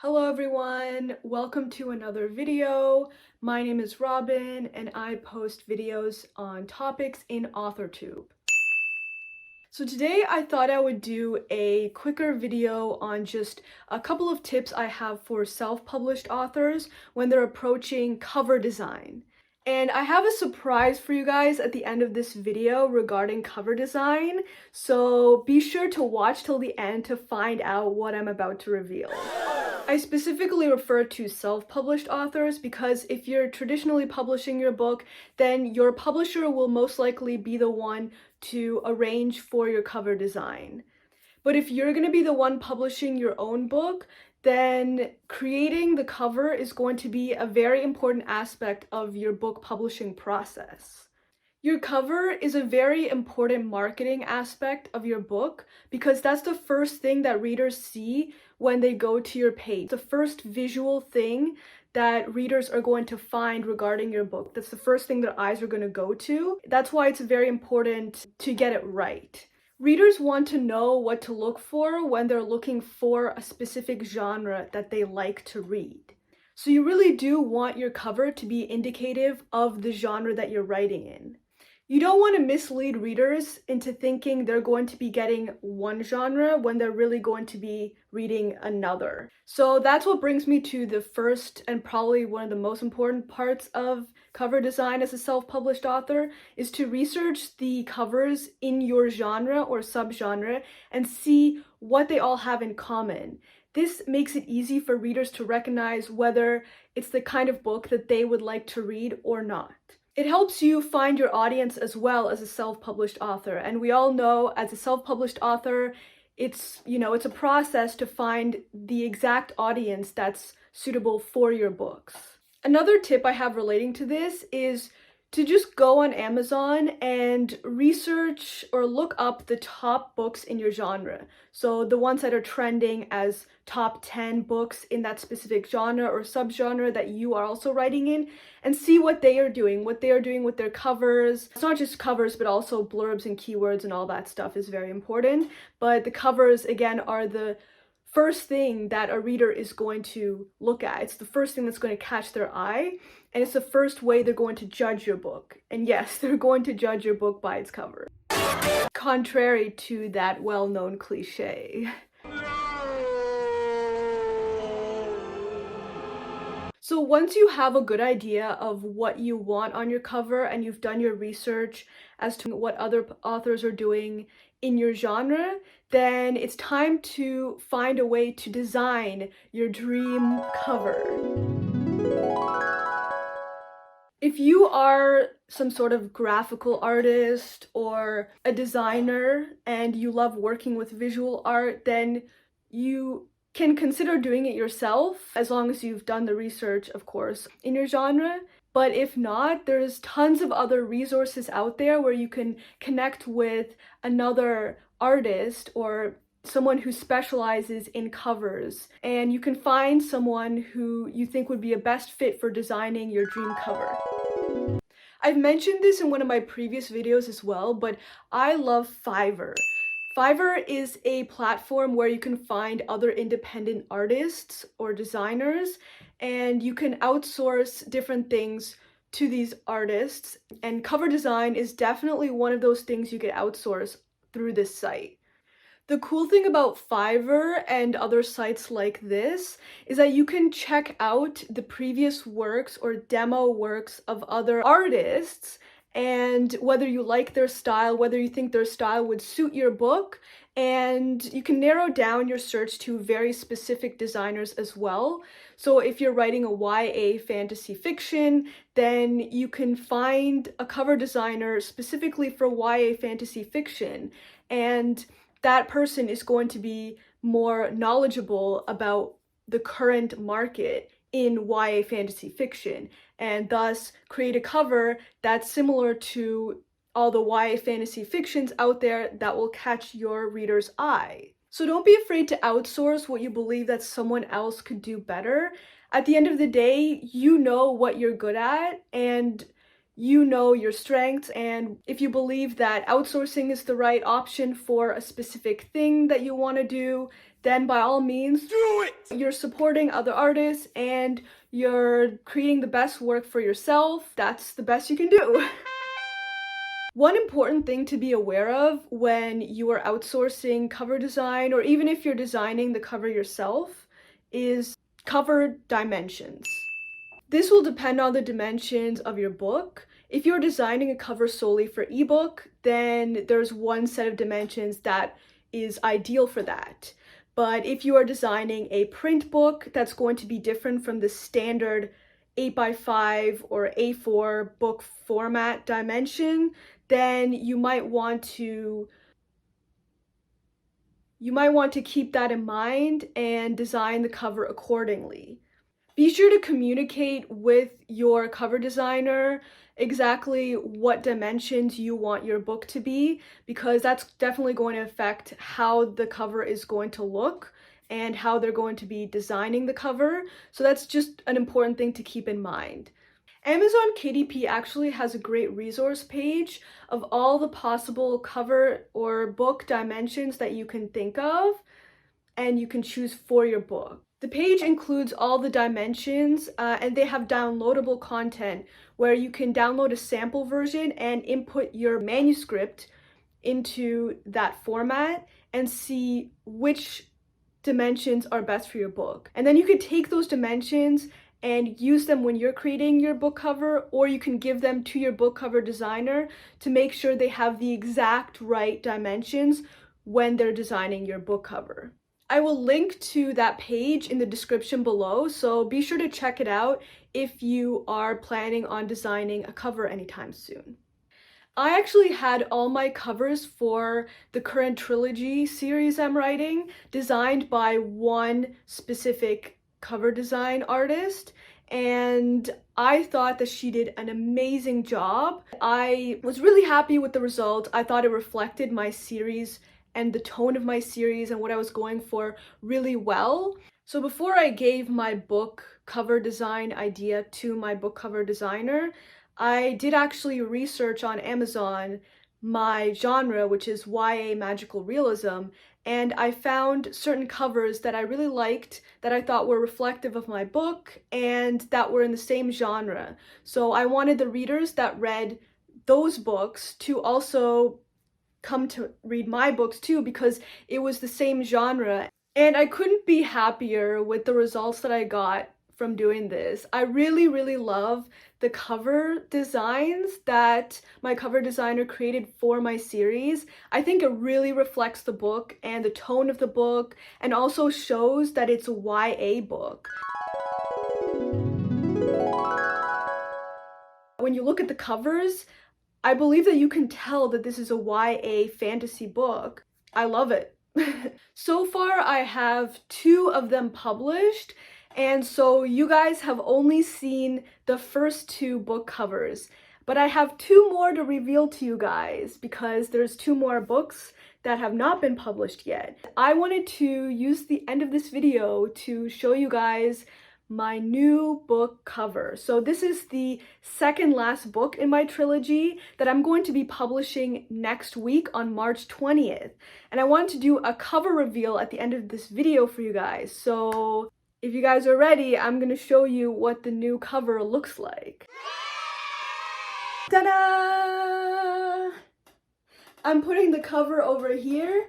Hello everyone, welcome to another video. My name is Robin and I post videos on topics in AuthorTube. So today I thought I would do a quicker video on just a couple of tips I have for self-published authors when they're approaching cover design. And I have a surprise for you guys at the end of this video regarding cover design, so be sure to watch till the end to find out what I'm about to reveal. I specifically refer to self-published authors because if you're traditionally publishing your book, then your publisher will most likely be the one to arrange for your cover design. But if you're going to be the one publishing your own book, then creating the cover is going to be a very important aspect of your book publishing process. Your cover is a very important marketing aspect of your book because that's the first thing that readers see when they go to your page. The first visual thing that readers are going to find regarding your book. That's the first thing their eyes are going to go to. That's why it's very important to get it right. Readers want to know what to look for when they're looking for a specific genre that they like to read. So you really do want your cover to be indicative of the genre that you're writing in. You don't want to mislead readers into thinking they're going to be getting one genre when they're really going to be reading another. So that's what brings me to the first and probably one of the most important parts of cover design as a self-published author is to research the covers in your genre or subgenre and see what they all have in common. This makes it easy for readers to recognize whether it's the kind of book that they would like to read or not. It helps you find your audience as well as a self-published author. And we all know as a self-published author, it's a process to find the exact audience that's suitable for your books. Another tip I have relating to this is to just go on Amazon and research or look up the top books in your genre. So the ones that are trending as top 10 books in that specific genre or subgenre that you are also writing in, and see what they are doing with their covers. It's not just covers, but also blurbs and keywords and all that stuff is very important. But the covers, again, are the first thing that a reader is going to look at. It's the first thing that's going to catch their eye, and it's the first way they're going to judge your book. And yes, they're going to judge your book by its cover. Contrary to that well-known cliche. So once you have a good idea of what you want on your cover and you've done your research as to what other authors are doing in your genre, then it's time to find a way to design your dream cover. If you are some sort of graphical artist or a designer and you love working with visual art, then you can consider doing it yourself, as long as you've done the research, of course, in your genre. But if not, there's tons of other resources out there where you can connect with another artist or someone who specializes in covers, and you can find someone who you think would be a best fit for designing your dream cover. I've mentioned this in one of my previous videos as well, but I love Fiverr. Fiverr is a platform where you can find other independent artists or designers, and you can outsource different things to these artists. And cover design is definitely one of those things you can outsource through this site. The cool thing about Fiverr and other sites like this is that you can check out the previous works or demo works of other artists, and whether you like their style, whether you think their style would suit your book, and you can narrow down your search to very specific designers as well. So if you're writing a YA fantasy fiction, then you can find a cover designer specifically for YA fantasy fiction, and that person is going to be more knowledgeable about the current market in YA fantasy fiction, and thus create a cover that's similar to all the YA fantasy fictions out there that will catch your reader's eye. So don't be afraid to outsource what you believe that someone else could do better. At the end of the day, you know what you're good at, and you know your strengths, and if you believe that outsourcing is the right option for a specific thing that you want to do, then by all means, do it! You're supporting other artists and you're creating the best work for yourself. That's the best you can do. One important thing to be aware of when you are outsourcing cover design, or even if you're designing the cover yourself, is cover dimensions. This will depend on the dimensions of your book. If you're designing a cover solely for ebook, then there's one set of dimensions that is ideal for that. But if you are designing a print book, that's going to be different from the standard 8x5 or A4 book format dimension, then you might want to keep that in mind and design the cover accordingly. Be sure to communicate with your cover designer exactly what dimensions you want your book to be, because that's definitely going to affect how the cover is going to look and how they're going to be designing the cover. So that's just an important thing to keep in mind. Amazon KDP actually has a great resource page of all the possible cover or book dimensions that you can think of and you can choose for your book. The page includes all the dimensions and they have downloadable content where you can download a sample version and input your manuscript into that format and see which dimensions are best for your book. And then you can take those dimensions and use them when you're creating your book cover, or you can give them to your book cover designer to make sure they have the exact right dimensions when they're designing your book cover. I will link to that page in the description below, so be sure to check it out if you are planning on designing a cover anytime soon. I actually had all my covers for the current trilogy series I'm writing designed by one specific cover design artist, and I thought that she did an amazing job. I was really happy with the result. I thought it reflected my series and the tone of my series and what I was going for really well. So before I gave my book cover design idea to my book cover designer, I did actually research on Amazon my genre, which is YA magical realism, and I found certain covers that I really liked that I thought were reflective of my book and that were in the same genre. So I wanted the readers that read those books to also come to read my books too, because it was the same genre. And I couldn't be happier with the results that I got from doing this. I really love the cover designs that my cover designer created for my series. I think it really reflects the book and the tone of the book, and also shows that it's a YA book. When you look at the covers, I believe that you can tell that this is a YA fantasy book. I love it. So far, I have 2 of them published, and so you guys have only seen the first 2 book covers. But I have 2 more to reveal to you guys because there's 2 more books that have not been published yet. I wanted to use the end of this video to show you guys my new book cover. So this is the second last book in my trilogy that I'm going to be publishing next week on March 20th. And I want to do a cover reveal at the end of this video for you guys. So if you guys are ready, I'm going to show you what the new cover looks like. Ta-da! I'm putting the cover over here.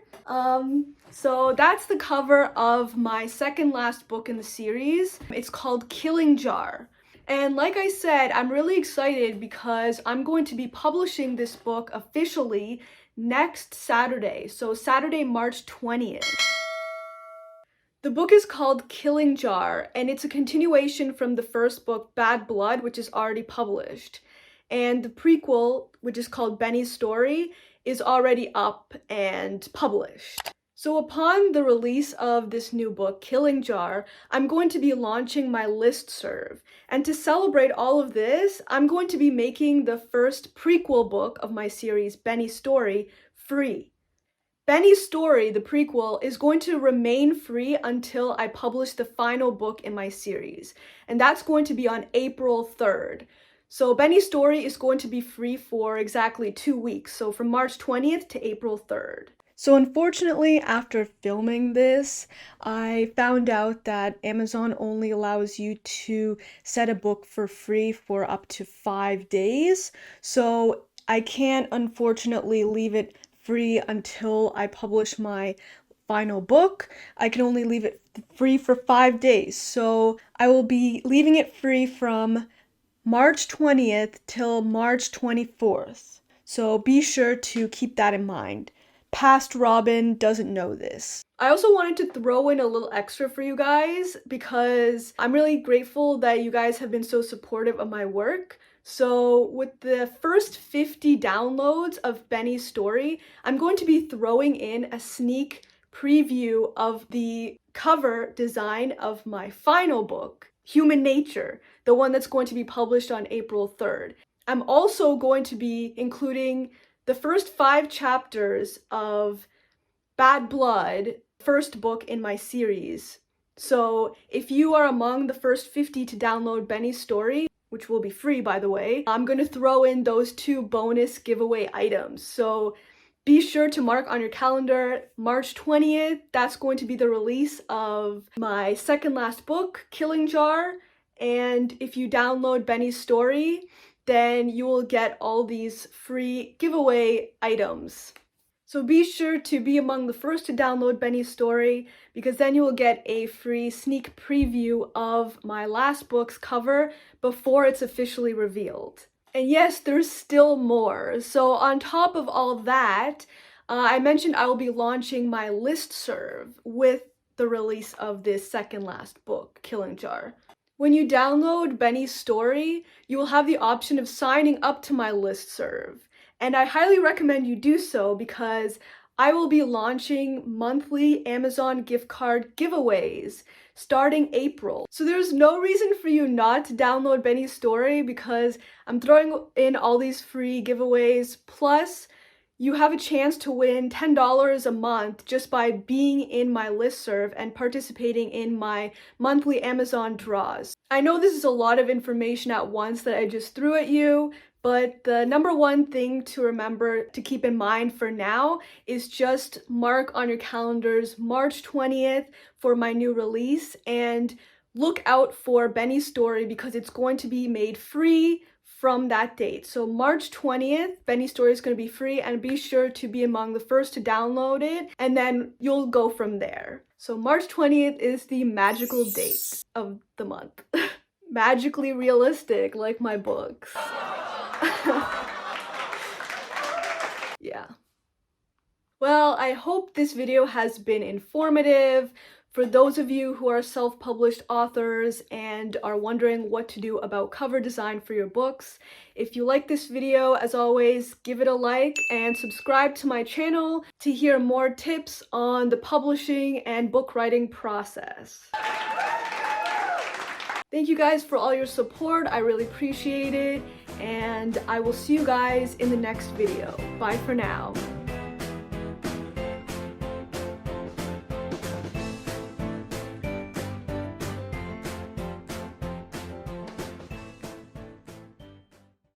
So that's the cover of my second last book in the series. It's called Killing Jar. And like I said, I'm really excited because I'm going to be publishing this book officially next Saturday. So Saturday, March 20th. The book is called Killing Jar, and it's a continuation from the first book, Bad Blood, which is already published. And the prequel, which is called Benny's Story, is already up and published. So upon the release of this new book, Killing Jar, I'm going to be launching my listserv. And to celebrate all of this, I'm going to be making the first prequel book of my series, Benny's Story, free. Benny's Story, the prequel, is going to remain free until I publish the final book in my series. And that's going to be on April 3rd. So Benny's Story is going to be free for exactly 2 weeks. So from March 20th to April 3rd. So unfortunately, after filming this, I found out that Amazon only allows you to set a book for free for up to 5 days. So I can't unfortunately leave it free until I publish my final book. I can only leave it free for 5 days. So I will be leaving it free from March 20th till March 24th. So be sure to keep that in mind. Past Robin doesn't know this. I also wanted to throw in a little extra for you guys because I'm really grateful that you guys have been so supportive of my work. So with the first 50 downloads of Benny's story, I'm going to be throwing in a sneak preview of the cover design of my final book, Human Nature, the one that's going to be published on April 3rd. I'm also going to be including the first 5 chapters of Bad Blood, first book in my series. So if you are among the first 50 to download Benny's story, which will be free by the way, I'm going to throw in those 2 bonus giveaway items. So be sure to mark on your calendar March 20th. That's going to be the release of my second last book, Killing Jar. And if you download Benny's story, then you will get all these free giveaway items. So be sure to be among the first to download Benny's story because then you will get a free sneak preview of my last book's cover before it's officially revealed. And yes, there's still more. So on top of all that, I mentioned I will be launching my listserv with the release of this second last book, Killing Jar. When you download Benny's story, you will have the option of signing up to my listserv. And I highly recommend you do so because I will be launching monthly Amazon gift card giveaways starting April. So there's no reason for you not to download Benny's story because I'm throwing in all these free giveaways. Plus, you have a chance to win $10 a month just by being in my listserv and participating in my monthly Amazon draws. I know this is a lot of information at once that I just threw at you, but the number one thing to remember to keep in mind for now is just mark on your calendars March 20th for my new release and look out for Benny's story because it's going to be made free from that date. So March 20th, Benny's story is going to be free and be sure to be among the first to download it and then you'll go from there. So March 20th is the magical date of the month. Magically realistic like my books. Yeah. Well, I hope this video has been informative. For those of you who are self-published authors and are wondering what to do about cover design for your books, if you like this video, as always, give it a like and subscribe to my channel to hear more tips on the publishing and book writing process. Thank you guys for all your support. I really appreciate it. And I will see you guys in the next video. Bye for now.